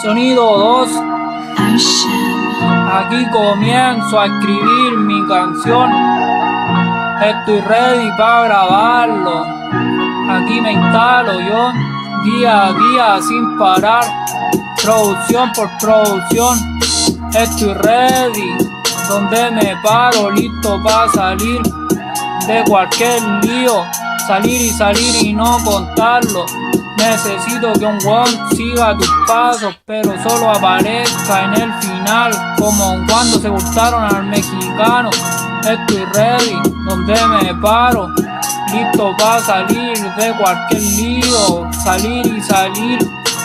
Sonido 2. Aquí comienzo a escribir mi canción. Estoy ready para grabarlo. Aquí me instalo yo, día a día sin parar, producción por producción. Estoy ready, donde me paro, listo para salir de cualquier lío. Salir y no contarlo. Necesito que un one siga tus pasos, pero solo aparezca en el final, como cuando se gustaron al mexicano. Estoy ready, donde me paro, listo para salir de cualquier lío. Salir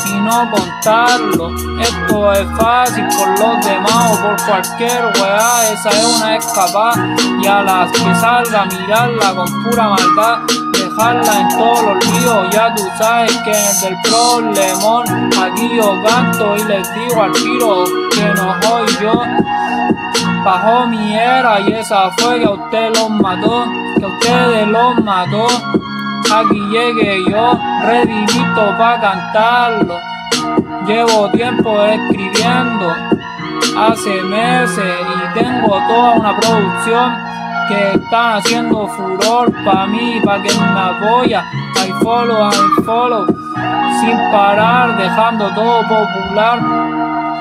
y no contarlo. Esto es fácil por los demás o por cualquier weá. Esa es una escapada, y a las que salga mirarla con pura maldad, dejarla en todos los líos. Ya tú sabes que en el del problemón, aquí yo canto y les digo al tiro que no soy yo. Bajó mi era y esa fue que a usted los mató, que a ustedes los mató. Aquí llegué yo, ready, listo pa' cantarlo. Llevo tiempo escribiendo, hace meses, y tengo toda una producción que están haciendo furor pa' mí, pa' que me apoya. I follow, sin parar, dejando todo popular,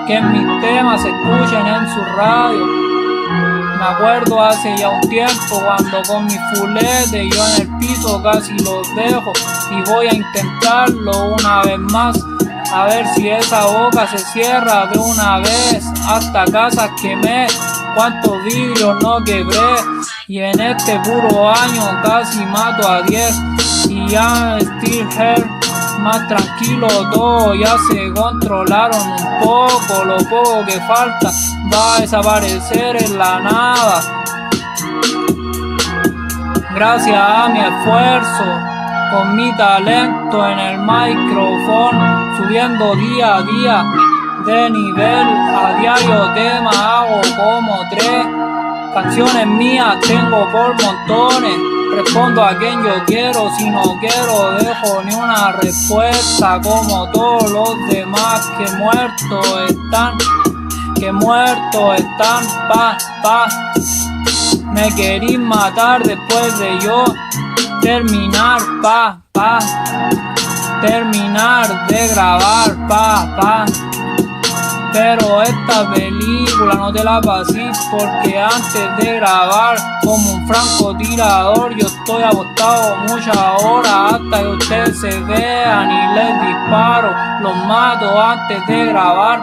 que mis temas se escuchen en su radio. Me acuerdo hace ya un tiempo cuando con mi fulete yo en el piso casi los dejo, y voy a intentarlo una vez más, a ver si esa boca se cierra de una vez. Hasta casas quemé, cuántos vidrios no quebré, y en este puro año casi mato a 10. Y ya still here, más tranquilo todo, ya se controlaron un poco. Lo poco que falta va a desaparecer en la nada, gracias a mi esfuerzo, con mi talento en el micrófono, subiendo día a día de nivel. A diario tema hago como 3 canciones mías, tengo por montones. Respondo a quien yo quiero, si no quiero dejo ni una respuesta, como todos los demás que muertos están, pa. Me querís matar después de yo terminar, terminar de grabar, pa. Pero esta película no te la pasís, porque antes de grabar, como un francotirador, yo estoy apostado muchas horas hasta que ustedes se vean y les disparo. Los mato antes de grabar,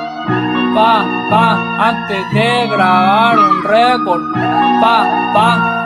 antes de grabar un récord, pa.